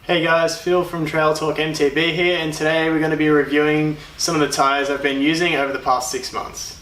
Hey guys, Phil from Trail Talk MTB here, and today we're going to be reviewing some of the tyres I've been using over the past 6 months.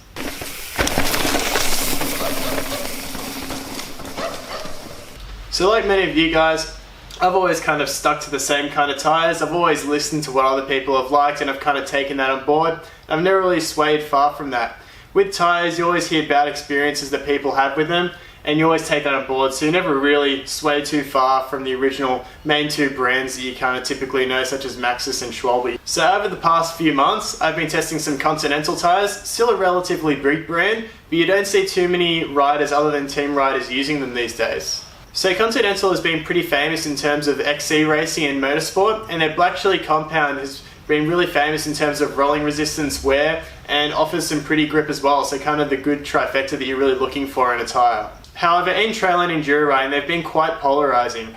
So like many of you guys, I've always kind of stuck to the same kind of tyres. I've always listened to what other people have liked and I've kind of taken that on board. I've never really swayed far from that. With tyres, you always hear bad experiences that people have with them, and you always take that on board, so you never really sway too far from the original main two brands that you kind of typically know, such as Maxxis and Schwalbe. So over the past few months, I've been testing some Continental tyres, still a relatively big brand, but you don't see too many riders other than team riders using them these days. So Continental has been pretty famous in terms of XC racing and motorsport, and their black chili compound has been really famous in terms of rolling resistance, wear, and offers some pretty grip as well, so kind of the good trifecta that you're really looking for in a tyre. However, in trail and enduro riding, they've been quite polarizing.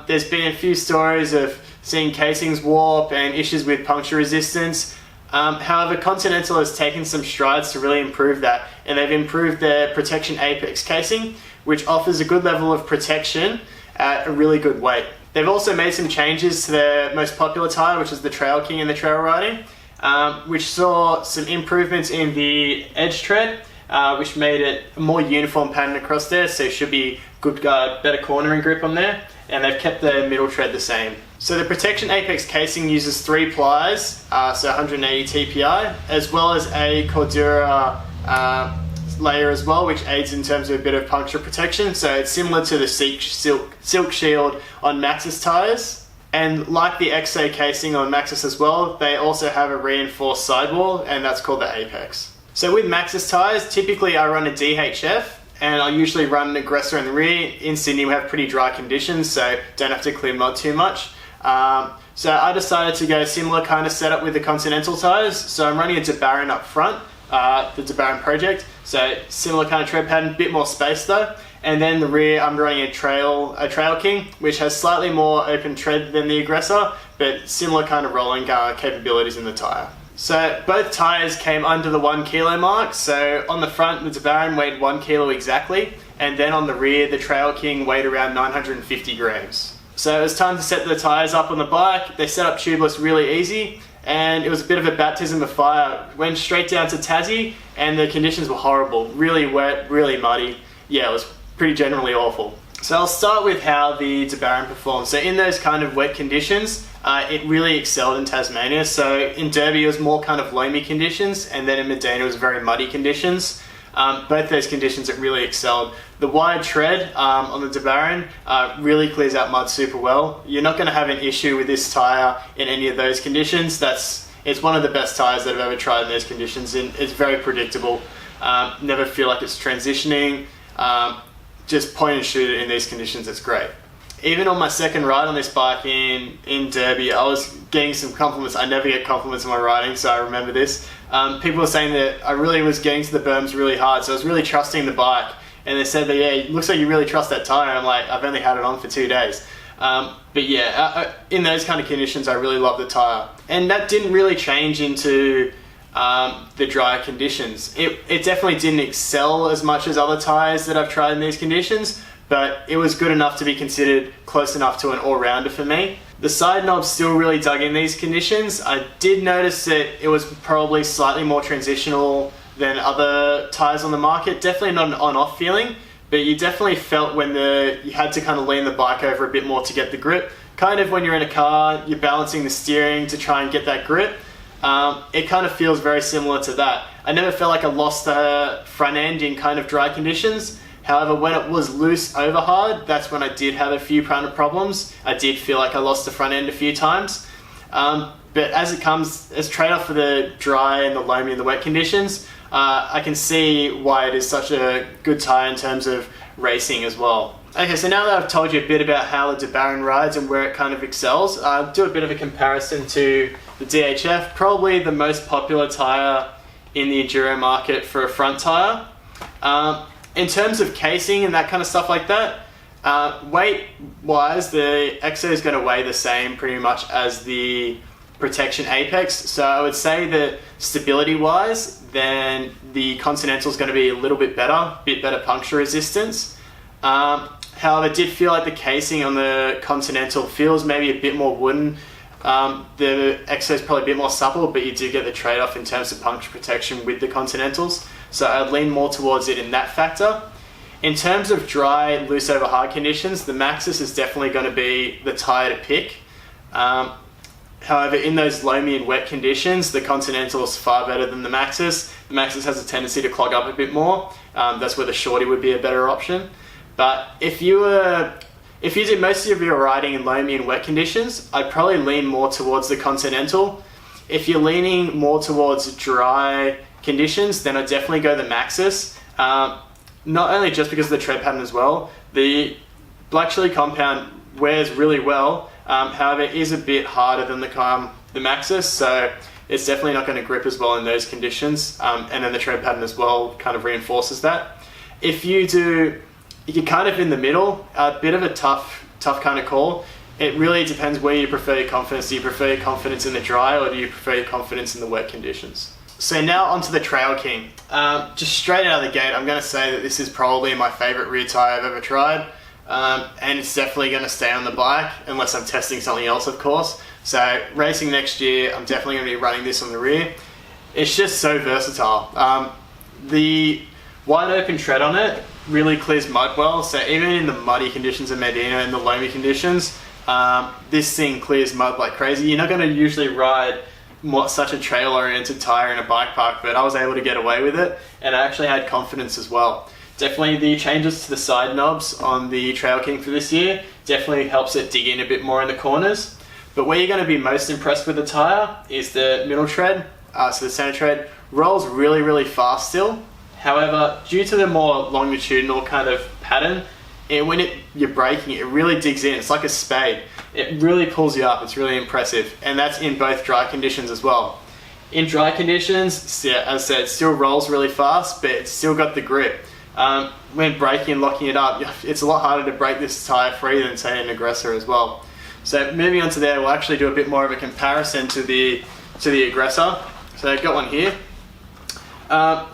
There's been a few stories of seeing casings warp and issues with puncture resistance. However, Continental has taken some strides to really improve that, and they've improved their ProTection Apex casing, which offers a good level of protection at a really good weight. They've also made some changes to their most popular tyre, which is the Trail King in the trail riding, which saw some improvements in the edge tread, which made it a more uniform pattern across there, so it should be good, better cornering grip on there, and they've kept the middle tread the same. So the ProTection Apex casing uses 3 plies, so 180 TPI, as well as a Cordura layer as well, which aids in terms of a bit of puncture protection. So it's similar to the Silk Shield on Maxxis tyres, and like the XO casing on Maxxis as well, they also have a reinforced sidewall, and that's called the Apex. So with Maxxis tyres, typically I run a DHF, and I usually run an Aggressor in the rear. In Sydney we have pretty dry conditions, so don't have to clear mud too much. So I decided to go similar kind of setup with the Continental tyres, so I'm running a Baron up front, the Baron Projekt, so similar kind of tread pattern, bit more space though, and then the rear I'm running a Trail King, which has slightly more open tread than the Aggressor, but similar kind of rolling capabilities in the tyre. So both tyres came under the 1 kilo mark, so on the front the Baron weighed 1 kilo exactly, and then on the rear the Trail King weighed around 950 grams. So it was time to set the tyres up on the bike. They set up tubeless really easy, and it was a bit of a baptism of fire. Went straight down to Tassie, and the conditions were horrible. Really wet, really muddy. Yeah, it was pretty generally awful. So I'll start with how the Baron performed. So in those kind of wet conditions, it really excelled in Tasmania. So in Derby it was more kind of loamy conditions, and then in Medina it was very muddy conditions. Both those conditions it really excelled. The wide tread on the Baron really clears out mud super well. You're not going to have an issue with this tyre in any of those conditions. It's one of the best tyres that I've ever tried in those conditions, and it's very predictable. Never feel like it's transitioning. Just point and shoot it in these conditions, it's great. Even on my second ride on this bike in Derby, I was getting some compliments. I never get compliments on my riding, so I remember this. People were saying that I really was getting to the berms really hard, so I was really trusting the bike. And they said that, yeah, it looks like you really trust that tyre. I'm like, I've only had it on for 2 days. But yeah, in those kind of conditions, I really love the tyre. And that didn't really change into the drier conditions. It definitely didn't excel as much as other tyres that I've tried in these conditions, but it was good enough to be considered close enough to an all-rounder for me. The side knobs still really dug in these conditions. I did notice that it was probably slightly more transitional than other tyres on the market. Definitely not an on-off feeling, but you definitely felt when you had to kind of lean the bike over a bit more to get the grip. Kind of when you're in a car, you're balancing the steering to try and get that grip. It kind of feels very similar to that. I never felt like I lost the front end in kind of dry conditions. However, when it was loose over hard, that's when I did have a few kind of problems. I did feel like I lost the front end a few times. But as trade-off for the dry and the loamy and the wet conditions, I can see why it is such a good tyre in terms of racing as well. Okay, so now that I've told you a bit about how the Baron rides and where it kind of excels, I'll do a bit of a comparison to the DHF, probably the most popular tyre in the enduro market for a front tyre. In terms of casing and that kind of stuff like that, weight-wise, the XO is going to weigh the same pretty much as the ProTection Apex. So I would say that stability-wise, then the Continental is going to be a little bit better puncture resistance. However, it did feel like the casing on the Continental feels maybe a bit more wooden. The EXO is probably a bit more supple, but you do get the trade-off in terms of puncture protection with the Continentals. So I'd lean more towards it in that factor. In terms of dry, loose over hard conditions, the Maxxis is definitely going to be the tyre to pick. However, in those loamy and wet conditions, the Continental is far better than the Maxxis. The Maxxis has a tendency to clog up a bit more. That's where the Shorty would be a better option. But if you did most of your riding in loamy and wet conditions, I'd probably lean more towards the Continental. If you're leaning more towards dry conditions, then I'd definitely go the Maxxis. Not only just because of the tread pattern as well, the Black Chili compound wears really well. However, it is a bit harder than the Maxxis, so it's definitely not going to grip as well in those conditions. And then the tread pattern as well kind of reinforces that. If you're kind of in the middle, a bit of a tough kind of call. It really depends where you prefer your confidence. Do you prefer your confidence in the dry, or do you prefer your confidence in the wet conditions? So now onto the Trail King. Just straight out of the gate, I'm going to say that this is probably my favorite rear tyre I've ever tried. And it's definitely going to stay on the bike, unless I'm testing something else, of course. So racing next year, I'm definitely going to be running this on the rear. It's just so versatile. The wide open tread on it really clears mud well, so even in the muddy conditions of Medina and the loamy conditions, this thing clears mud like crazy. You're not going to usually ride such a trail oriented tyre in a bike park, but I was able to get away with it, and I actually had confidence as well. Definitely the changes to the side knobs on the Trail King for this year definitely helps it dig in a bit more in the corners. But where you're going to be most impressed with the tyre is the middle tread, so the center tread rolls really, really fast still. However, due to the more longitudinal kind of pattern, when you're braking, it really digs in. It's like a spade. It really pulls you up. It's really impressive. And that's in both dry conditions as well. In dry conditions, yeah, as I said, it still rolls really fast, but it's still got the grip. When braking and locking it up, it's a lot harder to brake this tyre free than, say, an Aggressor as well. So moving on to there, we'll actually do a bit more of a comparison to the Aggressor. So I've got one here.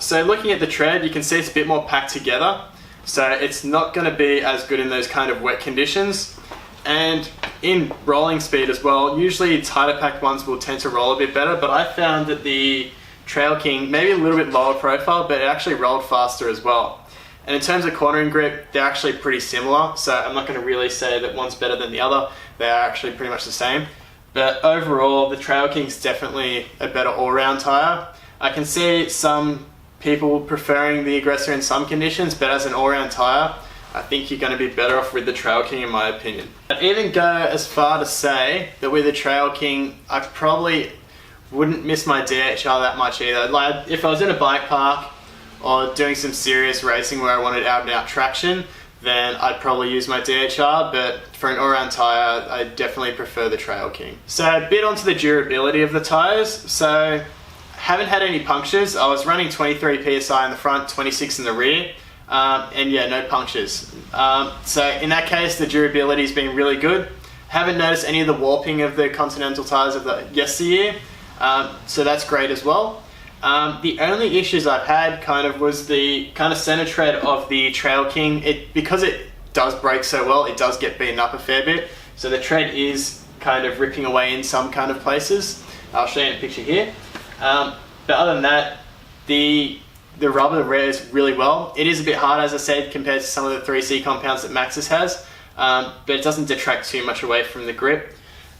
So looking at the tread, you can see it's a bit more packed together. So it's not going to be as good in those kind of wet conditions. And in rolling speed as well, usually tighter packed ones will tend to roll a bit better, but I found that the Trail King, maybe a little bit lower profile, but it actually rolled faster as well. And in terms of cornering grip, they're actually pretty similar, so I'm not going to really say that one's better than the other. They are actually pretty much the same. But overall, the Trail King's definitely a better all-round tyre. I can see some people preferring the Aggressor in some conditions, but as an all-round tyre, I think you're going to be better off with the Trail King, in my opinion. I'd even go as far to say that with the Trail King, I probably wouldn't miss my DHR that much either. Like, if I was in a bike park or doing some serious racing where I wanted out and out traction, then I'd probably use my DHR, but for an all-round tyre, I definitely prefer the Trail King. So a bit onto the durability of the tyres. So haven't had any punctures. I was running 23 PSI in the front, 26 in the rear, and yeah, no punctures. So in that case, the durability's been really good. Haven't noticed any of the warping of the Continental tyres of the yesteryear, so that's great as well. The only issues I've had was the kind of center tread of the Trail King. Because it does brake so well, it does get beaten up a fair bit. So the tread is kind of ripping away in some kind of places. I'll show you in a picture here. But other than that, the rubber wears really well. It is a bit hard, as I said, compared to some of the 3C compounds that Maxxis has, but it doesn't detract too much away from the grip.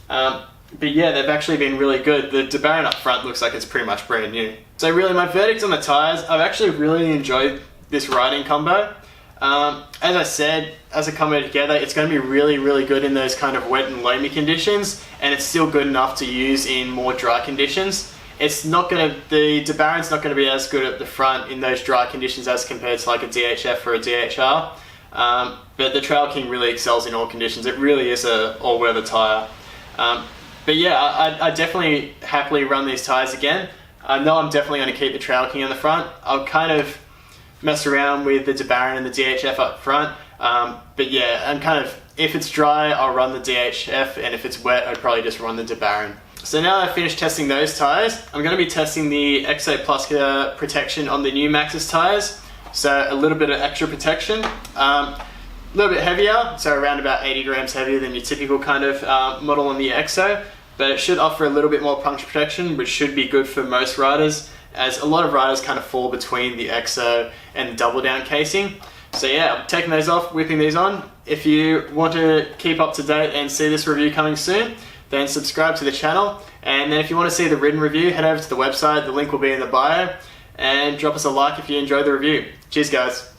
But yeah, they've actually been really good. The Baron up front looks like it's pretty much brand new. So really, my verdict on the tyres, I've actually really enjoyed this riding combo. As I said, as a combo together, it's going to be really, really good in those kind of wet and loamy conditions, and it's still good enough to use in more dry conditions. It's not going to, the Baron's not going to be as good at the front in those dry conditions as compared to like a DHF or a DHR. But the Trail King really excels in all conditions. It really is a all-weather tyre. But yeah, I definitely happily run these tyres again. I know I'm definitely going to keep the Trail King in the front. I'll kind of mess around with the Baron and the DHF up front. But yeah, I'm kind of, if it's dry, I'll run the DHF, and if it's wet, I'd probably just run the Baron. So now I've finished testing those tyres, I'm going to be testing the EXO Plus protection on the new Maxxis tyres. So a little bit of extra protection. A little bit heavier, so around about 80 grams heavier than your typical kind of model on the Exo, but it should offer a little bit more puncture protection, which should be good for most riders, as a lot of riders kind of fall between the Exo and the double down casing. So yeah, I'm taking those off, whipping these on. If you want to keep up to date and see this review coming soon, then subscribe to the channel. And then if you want to see the written review, head over to the website, the link will be in the bio, and drop us a like if you enjoyed the review. Cheers guys.